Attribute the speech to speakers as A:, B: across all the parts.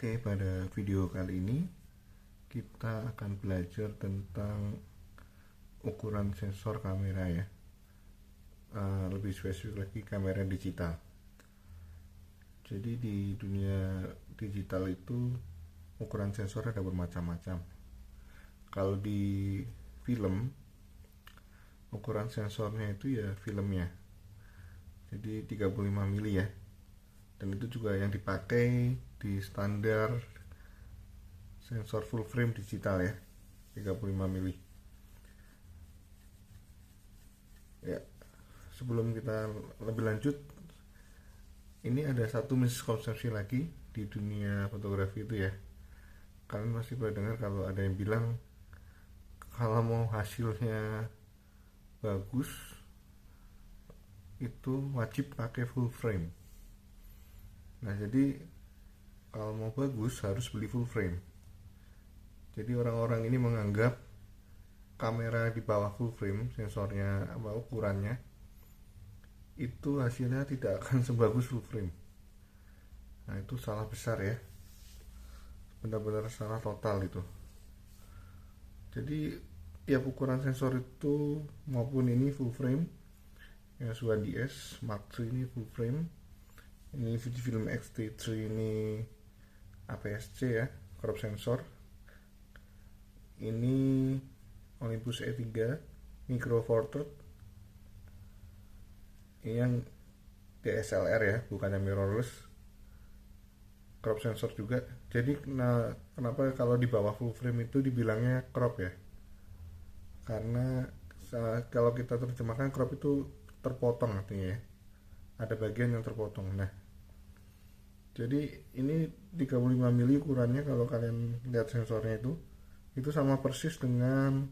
A: Oke, pada video kali ini kita akan belajar tentang ukuran sensor kamera ya. Lebih spesifik lagi kamera digital. Jadi di dunia digital itu ukuran sensor ada bermacam-macam. Kalau di film, ukuran sensornya itu ya filmnya. Jadi 35 mili ya. Dan itu juga yang dipakai di standar sensor full frame digital ya, 35 mili. Ya, sebelum kita lebih lanjut, ini ada satu miskonsepsi lagi di dunia fotografi itu ya. Kalian pasti pernah dengar kalau ada yang bilang kalau mau hasilnya bagus itu wajib pakai full frame. Nah, jadi kalau mau bagus harus beli full frame. Jadi orang-orang ini menganggap kamera di bawah full frame, sensornya ukurannya itu hasilnya tidak akan sebagus full frame. Nah, itu salah besar ya, benar-benar salah total itu. Jadi tiap ukuran sensor itu maupun ini full frame, yang Fuji-S Mark III ini full frame, ini Fujifilm X-T3 ini APS-C ya, crop sensor, ini Olympus E3 Micro Four Thirds, ini yang DSLR ya, bukannya mirrorless, crop sensor juga. Jadi kenapa kalau di bawah full frame itu dibilangnya crop ya, karena kalau kita terjemahkan crop itu terpotong artinya ya, ada bagian yang terpotong. Nah, jadi ini 35 mili ukurannya. Kalau kalian lihat sensornya itu sama persis dengan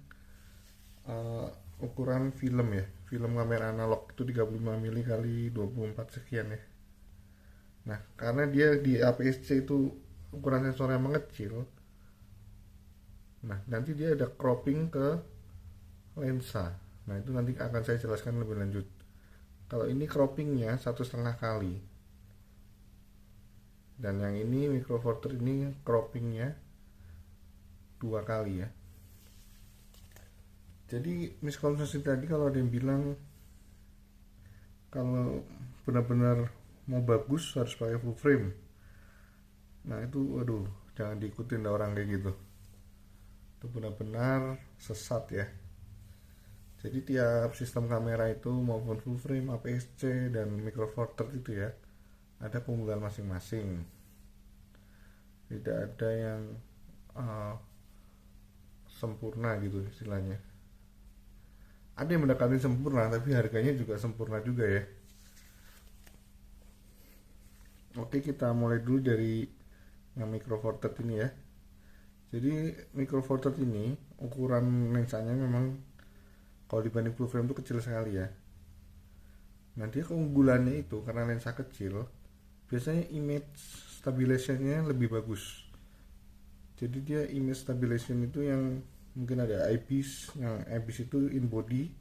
A: ukuran film ya, film kamera analog itu 35 mili kali 24 sekian ya. Nah, karena dia di APS-C itu ukuran sensornya mengecil, nah nanti dia ada cropping ke lensa. Nah, itu nanti akan saya jelaskan lebih lanjut. Kalau ini croppingnya 1,5 kali, dan yang ini Micro Four Thirds ini croppingnya 2 kali ya. Jadi miskonsepsi tadi kalau ada yang bilang kalau benar-benar mau bagus harus pakai full frame, nah itu waduh, jangan diikutin orang kayak gitu. Itu benar-benar sesat ya. Jadi tiap sistem kamera itu maupun full frame, APS-C dan Micro Four Thirds itu ya, ada keunggulan masing-masing. Tidak ada yang sempurna gitu istilahnya. Ada yang mendekati sempurna tapi harganya juga sempurna juga ya. Oke, kita mulai dulu dari yang Micro Four Thirds ini ya. Jadi Micro Four Thirds ini ukuran lensanya memang kalau dibanding full frame itu kecil sekali ya. Nah, dia keunggulannya itu karena lensa kecil, biasanya image stabilization-nya lebih bagus. Jadi dia image stabilization itu yang mungkin ada eyepiece, yang eyepiece itu in body,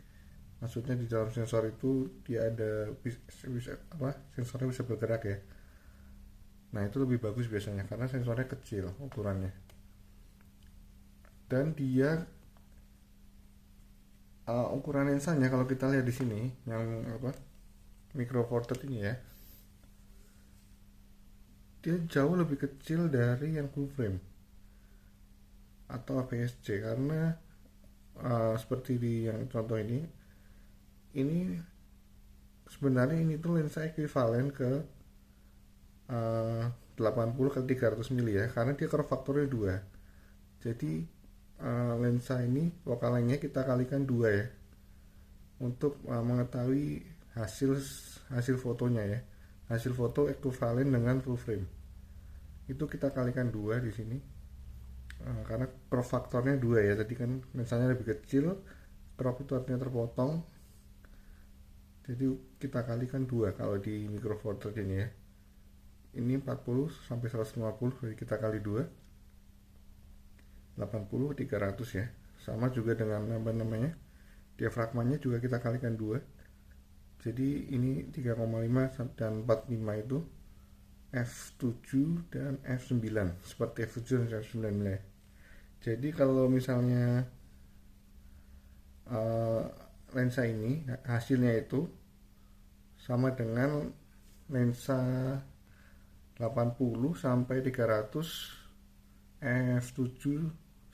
A: maksudnya di dalam sensor itu dia ada sensornya bisa bergerak ya. Nah, itu lebih bagus biasanya karena sensornya kecil ukurannya, dan dia ukuran lensanya kalau kita lihat di sini yang Micro Four Thirds ini ya, dia jauh lebih kecil dari yang full frame atau APS-C, karena seperti di yang contoh ini sebenarnya ini tuh lensa ekuivalen ke 80 ke 300 mili ya, karena dia crop faktornya 2. Jadi lensa ini focal lengthnya kita kalikan 2 ya, untuk mengetahui hasil fotonya ya. Hasil foto ekuivalen dengan full frame itu kita kalikan 2 di sini, karena crop faktornya 2 ya. Tadi kan lensanya lebih kecil, crop itu artinya terpotong, jadi kita kalikan 2 kalau di Micro Four Thirds ini ya. Ini 40 sampai 150, jadi kita kali 2, 80 300 ya. Sama juga dengan diafragmanya juga kita kalikan 2, jadi ini 3,5 dan 45 itu f7 dan f9 seperti f7 dan f9 ya. Jadi kalau misalnya uh, lensa ini hasilnya itu sama dengan lensa 80 sampai 300 f7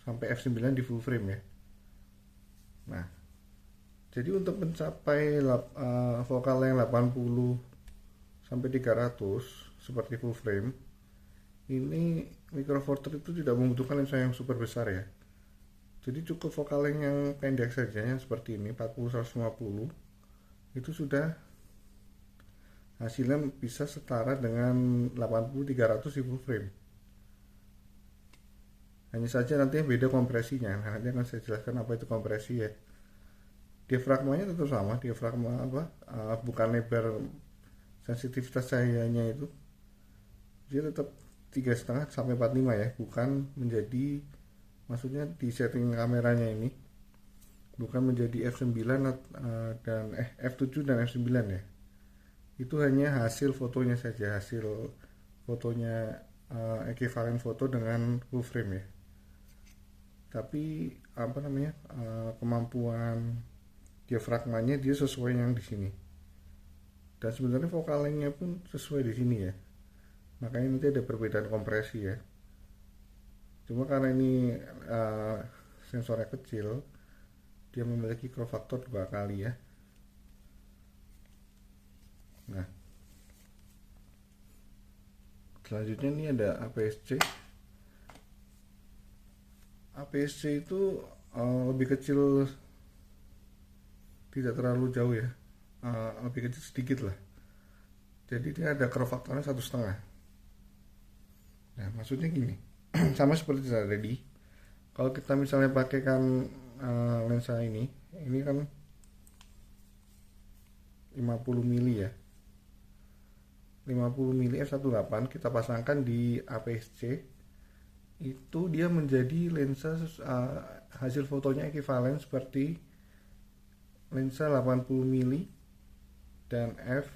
A: sampai f9 di full frame ya. Nah, jadi untuk mencapai vokal yang 80 sampai 300 seperti full frame, ini Micro Four Thirds itu tidak membutuhkan lensa yang super besar ya. Jadi cukup vokal yang pendek saja yang seperti ini 40-150 itu sudah hasilnya bisa setara dengan 80-300 di full frame. Hanya saja nanti beda kompresinya. Nah, nanti akan saya jelaskan apa itu kompresi ya. Diafragmanya tetap sama, diafragma bukan lebar sensitivitas cahayanya itu. Dia tetap 3,5 sampai 45 ya, bukan menjadi, maksudnya di setting kameranya ini bukan menjadi f9 dan f7 dan f9 ya. Itu hanya hasil fotonya saja, hasil fotonya ekivalen foto dengan full frame ya. Tapi kemampuan diafragmanya dia sesuai yang di sini. Dan sebenarnya vokalnya pun sesuai di sini ya. Makanya nanti ada perbedaan kompresi ya. Cuma karena ini sensornya kecil, dia memiliki crop factor 2 kali ya. Nah, selanjutnya ini ada APS-C. APS-C itu lebih kecil, tidak terlalu jauh ya, lebih kecil sedikit lah. Jadi dia ada crop factornya 1,5. Nah, maksudnya gini, sama seperti tadi. Kalau kita misalnya pakaikan lensa ini kan 50 mili ya. 50 mili f1.8 kita pasangkan di APS-C, itu dia menjadi lensa hasil fotonya ekivalen seperti lensa 80 mili dan f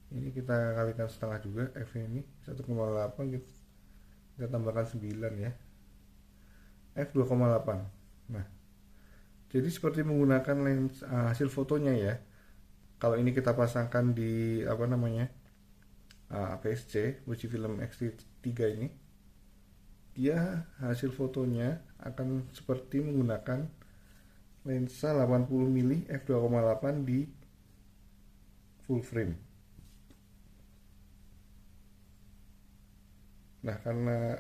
A: ini kita kalikan setengah juga, f ini 1,8 kita tambahkan 9 ya, f 2,8. Nah, jadi seperti menggunakan lensa hasil fotonya ya. Kalau ini kita pasangkan di APS-C Fujifilm X-T3 ini, dia hasil fotonya akan seperti menggunakan lensa 80 mili f2,8 di full frame. Nah, karena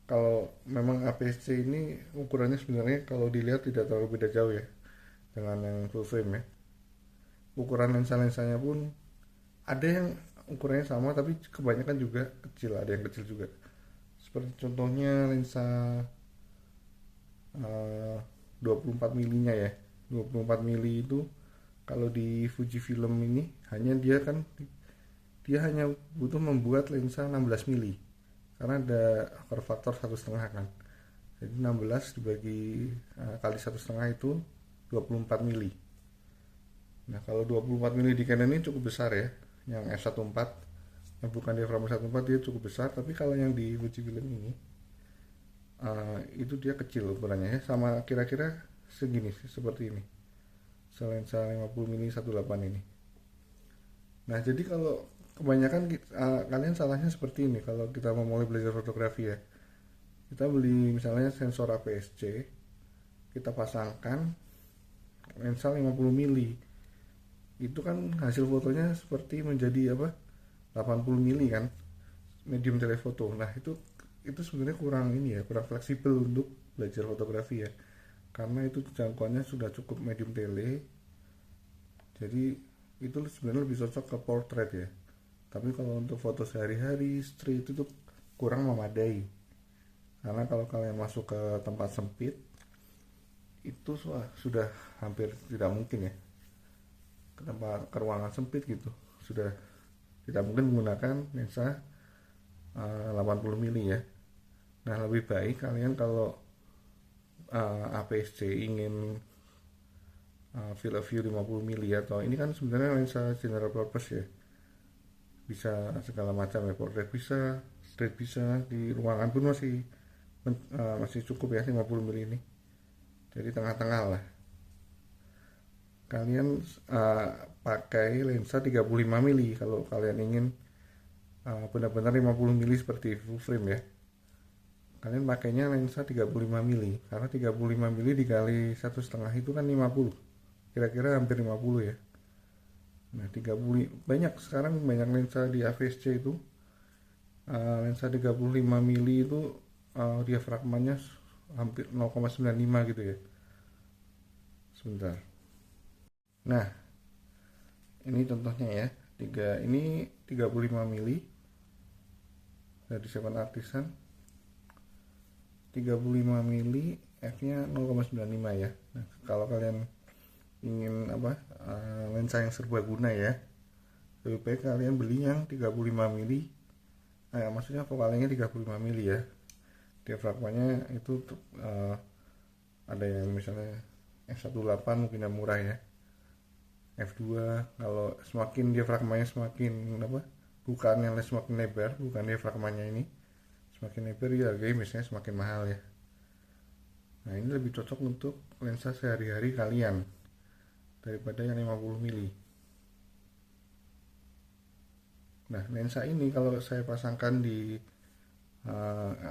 A: kalau memang APS-C ini ukurannya sebenarnya kalau dilihat tidak terlalu beda jauh ya dengan yang full frame ya. Ukuran lensa-lensanya pun ada yang ukurannya sama tapi kebanyakan juga kecil, ada yang kecil juga. Seperti contohnya lensa 24 milinya ya. 24 mili itu kalau di Fujifilm ini dia hanya butuh membuat lensa 16 mili karena ada crop factor 1,5 kan. Jadi 16 dibagi kali 1,5 itu 24 mili. Nah, kalau 24 mili di Canon ini cukup besar ya. Yang f1.4 yang bukan diafragma 1.4 dia cukup besar, tapi kalau yang di Fujifilm ini itu dia kecil ukurannya ya, sama kira-kira segini seperti ini, selensa 50 mili 1.8 ini. Nah, jadi kalau kebanyakan kalian salahnya seperti ini kalau kita mau mulai belajar fotografi ya. Kita beli misalnya sensor APS-C, kita pasangkan lensa 50 mili, itu kan hasil fotonya seperti menjadi 80 mili kan, medium telefoto. Nah, itu sebenarnya kurang fleksibel untuk belajar fotografi ya, karena itu jangkauannya sudah cukup medium tele. Jadi itu sebenarnya lebih cocok ke portrait ya. Tapi kalau untuk foto sehari-hari street itu kurang memadai, karena kalau kalian masuk ke tempat sempit itu sudah hampir tidak mungkin ya, ke ruangan sempit gitu sudah tidak mungkin menggunakan lensa 80 mili ya. Nah, lebih baik kalian kalau APS-C ingin field of view 50 mili atau ini kan sebenarnya lensa general purpose ya. bisa segala macam ya, portrait bisa, straight bisa, di ruangan pun masih cukup ya 50 mili ini, jadi tengah-tengah lah. Kalian pakai lensa 35 mili kalau kalian ingin benar-benar 50 mili seperti full frame ya. Kalian pakainya lensa 35 mili karena 35 mili dikali 1,5 itu kan 50, kira-kira hampir 50 ya. Nah 30 banyak sekarang, banyak lensa di APS-C itu lensa 35 mili itu diafragmanya hampir 0,95 gitu ya. Sebentar. Nah ini contohnya ya, ini 35 mili dari 7 Artisan, 35 mili, f-nya 0,95 ya. Nah, kalau kalian ingin lensa yang serbaguna ya, lebih baik kalian beli yang 35 mili. Maksudnya vokalnya 35 mili ya. Diafragmanya itu ada yang misalnya f1.8 mungkin yang murah ya. F2 kalau semakin diafragmanya semakin bukannya semakin lebar, bukan diafragmanya ini semakin lebar ya, harganya biasanya semakin mahal ya. Nah ini lebih cocok untuk lensa sehari-hari kalian daripada yang 50 mili. Nah lensa ini kalau saya pasangkan di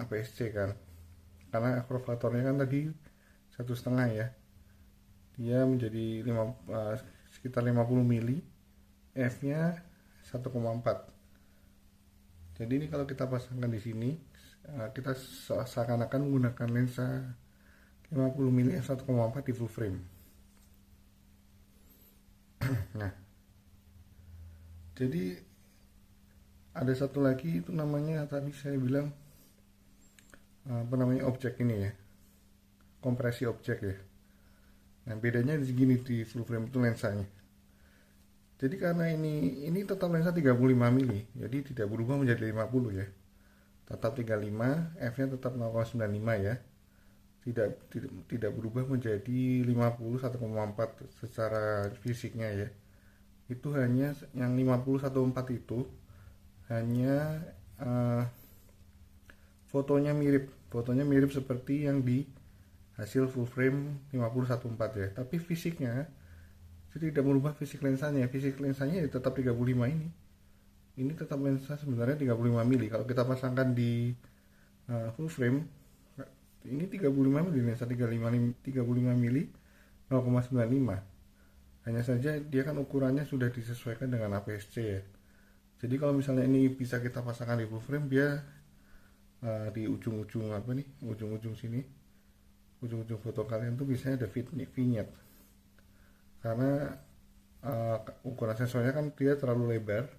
A: APS-C kan, karena akravatornya kan tadi 1,5 ya, dia menjadi sekitar 50 mili, f-nya 1,4. Jadi ini kalau kita pasangkan di sini, kita seakan-akan menggunakan lensa 50 mili f1,4 di full frame. Nah, jadi ada satu lagi itu namanya tadi saya bilang objek ini ya, kompresi objek ya. Nah bedanya di sini di full frame itu lensanya. Jadi karena ini tetap lensa 35 mili, jadi tidak berubah menjadi 50 ya. Tetap 35, f-nya tetap 0,95 ya. Tidak berubah menjadi 50 1,4 secara fisiknya ya. Itu hanya yang 50 1,4 itu hanya fotonya mirip seperti yang di hasil full frame 50 1,4 ya. Tapi fisiknya jadi tidak merubah fisik lensanya ya tetap 35 ini. Ini tetap lensa sebenarnya 35 mili. Kalau kita pasangkan di full frame, ini 35 mili, lensa 35 mili 0,95. Hanya saja dia kan ukurannya sudah disesuaikan dengan APS-C ya. Jadi kalau misalnya ini bisa kita pasangkan di full frame, dia di ujung-ujung ujung-ujung sini, ujung-ujung foto kalian tuh biasanya ada vignette. Karena ukuran sensornya kan dia terlalu lebar,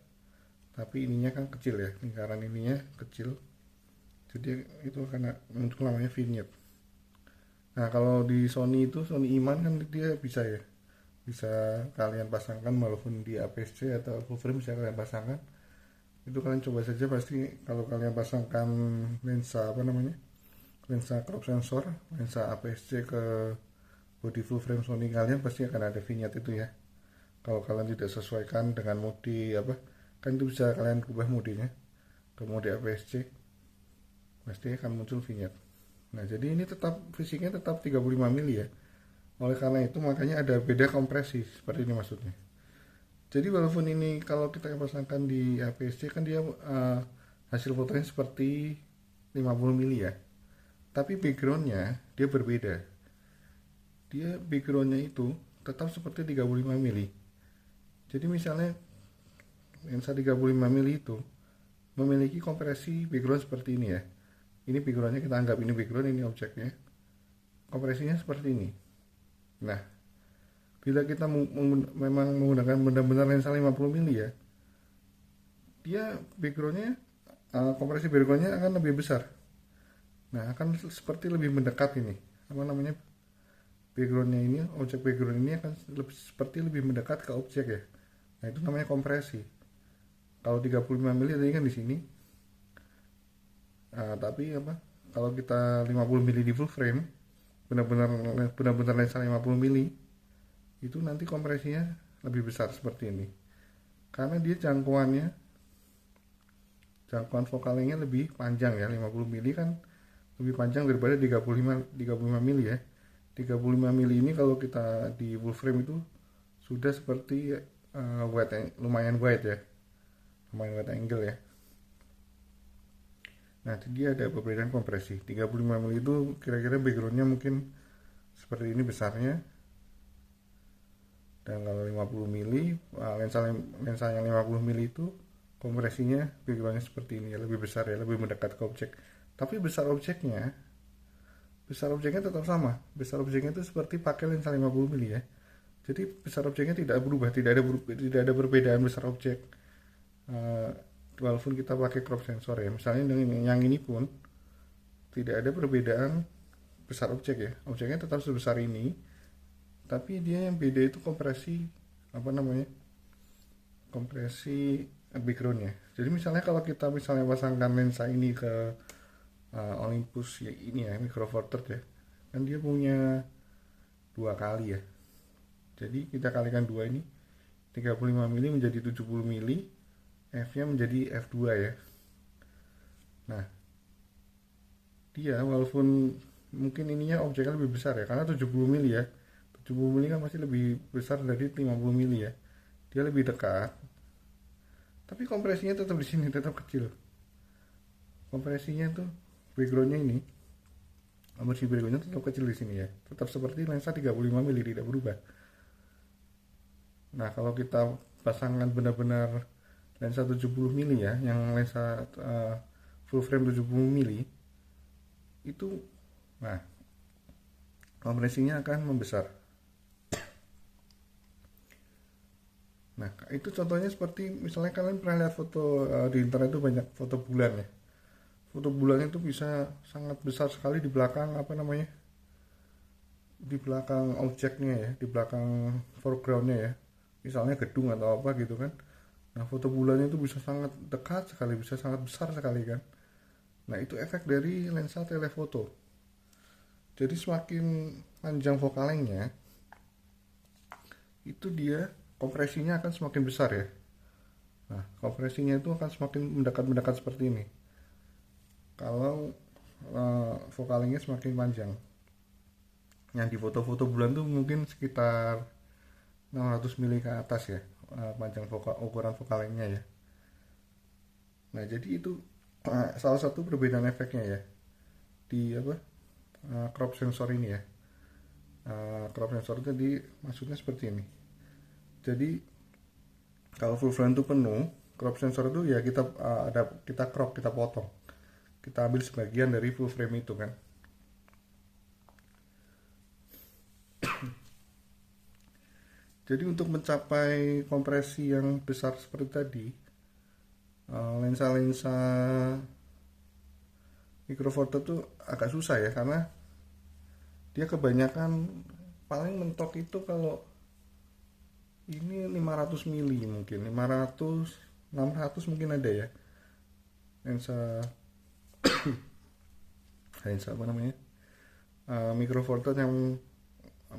A: tapi ininya kan kecil ya, lingkaran ininya kecil, jadi itu karena muncul namanya vignette. Nah kalau di Sony Iman kan dia bisa kalian pasangkan walaupun di APS-C atau full frame bisa kalian pasangkan. Itu kalian coba saja, pasti kalau kalian pasangkan lensa lensa crop sensor, lensa APS-C ke body full frame Sony kalian, pasti akan ada vignette itu ya. Kalau kalian tidak sesuaikan dengan mode kan itu bisa kalian ubah modenya ke mode APS-C, pasti akan muncul vignette. Nah jadi ini fisiknya tetap 35 mili ya. Oleh karena itu makanya ada beda kompresi seperti ini maksudnya. Jadi walaupun ini kalau kita pasangkan di APS-C kan dia hasil fotonya seperti 50 mili ya, tapi backgroundnya dia berbeda. Dia backgroundnya itu tetap seperti 35 mili. Jadi misalnya lensa 35 mili itu memiliki kompresi background seperti ini ya. Ini backgroundnya, kita anggap ini background, ini objeknya. Kompresinya seperti ini. Nah, bila kita memang menggunakan benar-benar lensa 50 mili ya, dia backgroundnya, kompresi backgroundnya akan lebih besar. Nah, akan seperti lebih mendekat ini. Backgroundnya ini, objek background ini akan seperti lebih mendekat ke objek ya. Nah itu namanya kompresi. Kalau 35 mili tadi kan di sini, tapi kalau kita 50 mili di full frame, benar-benar lensa 50 mili, itu nanti kompresinya lebih besar seperti ini. Karena dia jangkauannya jangkauan fokalnya lebih panjang ya. 50 mili kan lebih panjang daripada 35 mili ya. 35 mili ini kalau kita di full frame itu sudah seperti lumayan wide ya, lumayan wide angle ya. Nah, dia ada perbedaan kompresi. 35 mili itu kira-kira backgroundnya mungkin seperti ini besarnya. Dan kalau 50 mili, lensa yang 50 mili itu kompresinya backgroundnya seperti ini ya, lebih besar ya, lebih mendekat ke objek. Tapi besar objeknya tetap sama. Besar objeknya itu seperti pakai lensa 50 mili ya. Jadi besar objeknya tidak berubah, tidak ada perbedaan besar objek. Walaupun kita pakai crop sensor ya, misalnya dengan yang ini pun tidak ada perbedaan besar objek ya, objeknya tetap sebesar ini, tapi dia yang beda itu kompresi kompresi backgroundnya. Jadi misalnya kalau kita pasangkan lensa ini ke Olympus ya, ini ya Micro Four Thirds ya, kan dia punya 2 kali ya, jadi kita kalikan 2 ini, 35 mili menjadi 70 mili, F nya menjadi F2 ya. Nah, dia walaupun mungkin ininya objeknya lebih besar ya, karena 70 mili ya, 70 mili kan masih lebih besar dari 50 mili ya, dia lebih dekat, tapi kompresinya tetap di sini, tetap kecil. Kompresinya tuh backgroundnya ini, kompresi backgroundnya tetap kecil di sini ya, tetap seperti lensa 35 mili, tidak berubah. Nah, kalau kita pasangkan benar-benar lensa 70 mili ya, yang lensa full frame 70 mili itu, nah kompresinya akan membesar. Nah, itu contohnya seperti misalnya kalian pernah lihat foto di internet itu banyak foto bulan ya. Foto bulannya itu bisa sangat besar sekali di belakang di belakang objeknya ya, di belakang foregroundnya ya, misalnya gedung atau apa gitu kan. Nah, foto bulannya itu bisa sangat dekat sekali, bisa sangat besar sekali kan. Nah, itu efek dari lensa telefoto. Jadi semakin panjang fokalengnya, itu dia kompresinya akan semakin besar ya. Nah, kompresinya itu akan semakin mendekat seperti ini. Kalau fokalengnya semakin panjang. Yang di foto-foto bulan tuh mungkin sekitar 600 mili ke atas ya, panjang ukuran fokalengnya ya. Nah, jadi itu salah satu perbedaan efeknya ya di crop sensor ini ya. Crop sensor itu maksudnya seperti ini. Jadi kalau full frame itu penuh, crop sensor itu ya kita crop, kita potong, kita ambil sebagian dari full frame itu kan. Jadi untuk mencapai kompresi yang besar seperti tadi, lensa-lensa Micro Four Thirds itu agak susah ya, karena dia kebanyakan paling mentok itu kalau ini 500 mili mungkin, 500, 600 mungkin ada ya lensa Micro Four Thirds yang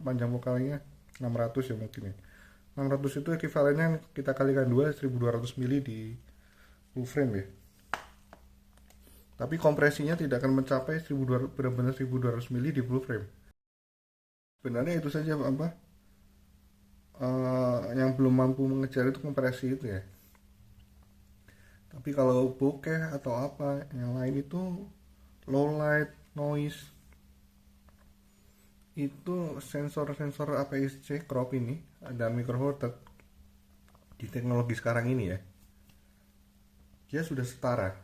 A: panjang vokalnya 600 ya mungkin ya. 600 itu ekivalennya kita kalikan 2, 1200 mili di full frame ya. Tapi kompresinya tidak akan mencapai 1200, benar-benar 1200 mili di full frame. Sebenarnya itu saja yang belum mampu mengejar itu kompresi itu ya. Tapi kalau bokeh atau apa yang lain itu low light, noise, itu sensor-sensor APS-C crop ini ada Micro Four Thirds di teknologi sekarang ini ya, dia sudah setara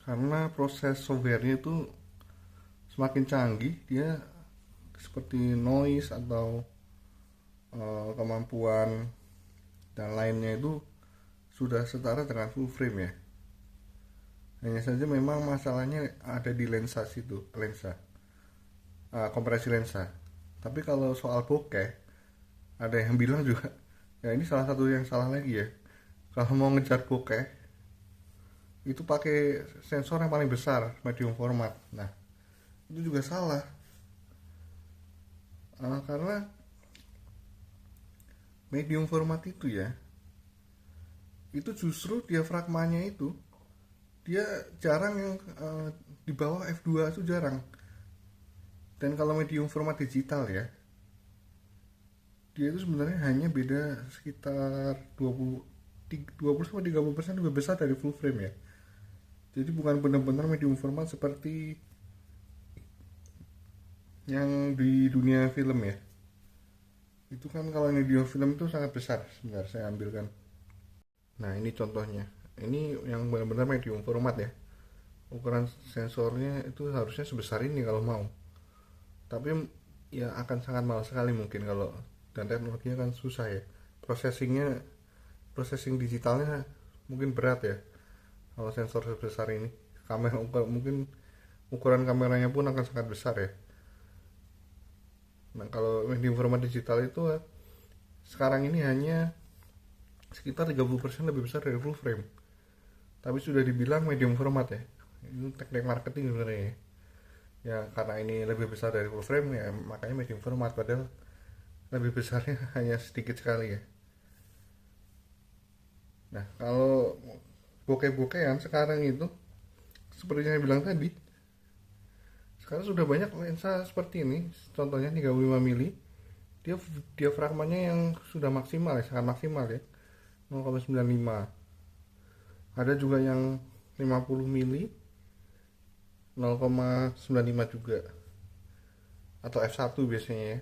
A: karena proses softwarenya itu semakin canggih. Dia seperti noise atau kemampuan dan lainnya itu sudah setara dengan full frame ya. Hanya saja memang masalahnya ada di lensa situ, kompresi lensa. Tapi kalau soal bokeh, ada yang bilang juga ya ini salah satu yang salah lagi ya, kalau mau ngejar bokeh itu pakai sensor yang paling besar, medium format. Nah, itu juga salah, karena medium format itu ya, itu justru diafragmanya itu dia jarang yang di bawah f2 itu jarang. Dan kalau medium format digital ya, dia itu sebenarnya hanya beda sekitar 20 sampai 30% lebih besar dari full frame ya. Jadi bukan benar-benar medium format seperti yang di dunia film ya. Itu kan kalau medium film itu sangat besar. Sebentar saya ambilkan. Nah ini contohnya. Ini yang benar-benar medium format ya. Ukuran sensornya itu harusnya sebesar ini kalau mau. Tapi ya akan sangat mahal sekali mungkin kalau, dan teknologinya kan susah ya. Processing digitalnya mungkin berat ya kalau sensor sebesar ini. Kamera mungkin ukuran kameranya pun akan sangat besar ya. Nah kalau medium format digital itu sekarang ini hanya sekitar 30% lebih besar dari full frame. Tapi sudah dibilang medium format ya. Itu teknik marketing sebenarnya ya. Ya karena ini lebih besar dari full frame ya makanya medium format, padahal lebih besarnya hanya sedikit sekali ya. Nah kalau bokeh-bokehan sekarang itu seperti yang saya bilang tadi, sekarang sudah banyak lensa seperti ini. Contohnya 35 mili, dia diafragmanya yang sudah maksimal ya, sangat maksimal ya, 0,95. Ada juga yang 50 mili 0,95 juga, atau f1 biasanya ya.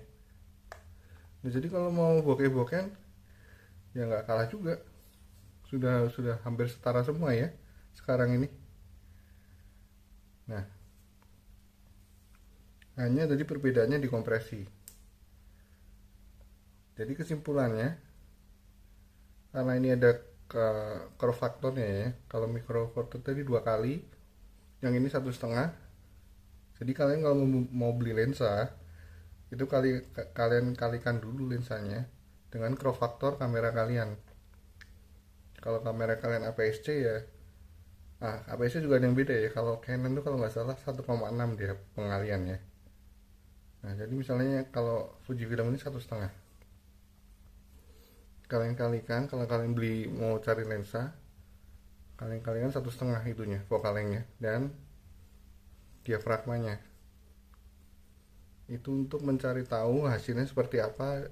A: Nah, jadi kalau mau bokeh-bokehan ya nggak kalah juga, sudah hampir setara semua ya sekarang ini. Nah hanya tadi perbedaannya di kompresi. Jadi kesimpulannya, karena ini ada curve faktornya ya, kalau micro four third tadi 2 kali, yang ini 1,5. Jadi kalian kalau mau beli lensa itu kalian kalikan dulu lensanya dengan crop factor kamera kalian. Kalau kamera kalian APS-C ya, APS-C juga ada yang beda ya. Kalau Canon itu kalau nggak salah 1,6 dia pengaliannya. Nah jadi misalnya kalau Fujifilm ini 1,5, kalian kalikan, kalau kalian beli mau cari lensa, kalian kalikan 1,5 itunya focal-lengthnya dan diafragmanya. Itu untuk mencari tahu hasilnya seperti apa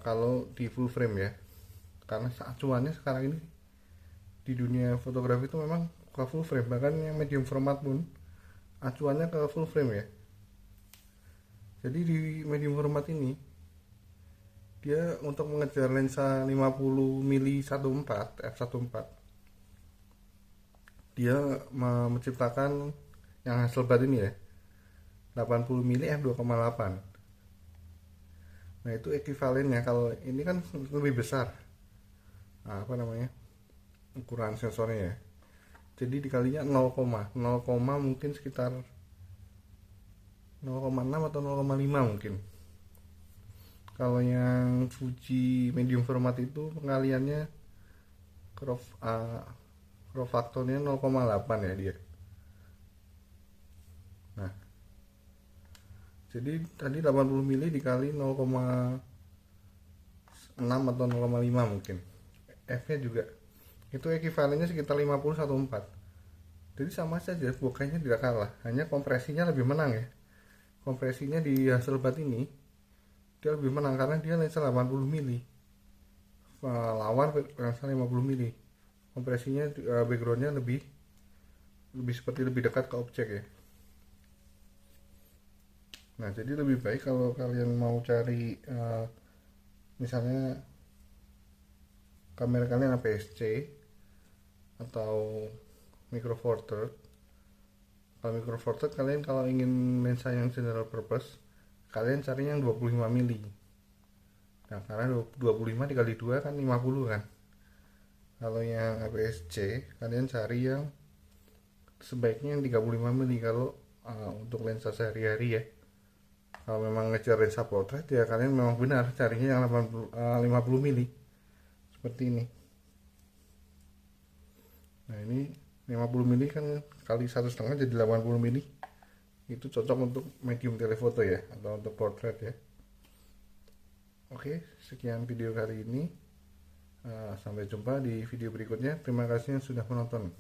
A: kalau di full frame ya. Karena acuannya sekarang ini di dunia fotografi itu memang ke full frame, bahkan yang medium format pun acuannya ke full frame ya. Jadi di medium format ini dia untuk mengejar lensa 50 mili 1.4 f1.4, dia menciptakan yang Hasselblad ini ya 80 mili f2,8. Nah itu ekivalennya, kalau ini kan lebih besar apa namanya ukuran sensornya ya. Jadi dikalinya 0, mungkin sekitar 0,6 atau 0,5 mungkin. Kalau yang Fuji medium format itu pengaliannya crop faktornya 0,8 ya dia. Nah jadi tadi 80 mili dikali 0,6 atau 0,5 mungkin, F nya juga itu ekivalennya sekitar 50,14. Jadi sama saja, bokehnya tidak kalah, hanya kompresinya lebih menang ya. Kompresinya di Hasselblad ini dia lebih menang karena dia lensa 80 mili lawan lensa 50 mili. Kompresinya backgroundnya lebih seperti lebih dekat ke objek ya. Nah jadi lebih baik kalau kalian mau cari misalnya kamera kalian APS-C atau micro four third. Kalau micro four third kalian kalau ingin lensa yang general purpose, kalian carinya yang 25 mili. Nah karena 25 dikali 2 kan 50 kan. Kalau yang APS-C kalian cari yang sebaiknya yang 35 mili kalau untuk lensa sehari-hari ya. Kalau memang ngejar lensa portrait ya kalian memang benar carinya yang 50 mili seperti ini. Nah ini 50 mili kan kali 1,5 jadi 80 mili. Itu cocok untuk medium telefoto ya, atau untuk portrait ya. Oke, sekian video kali ini. Sampai jumpa di video berikutnya. Terima kasih yang sudah menonton.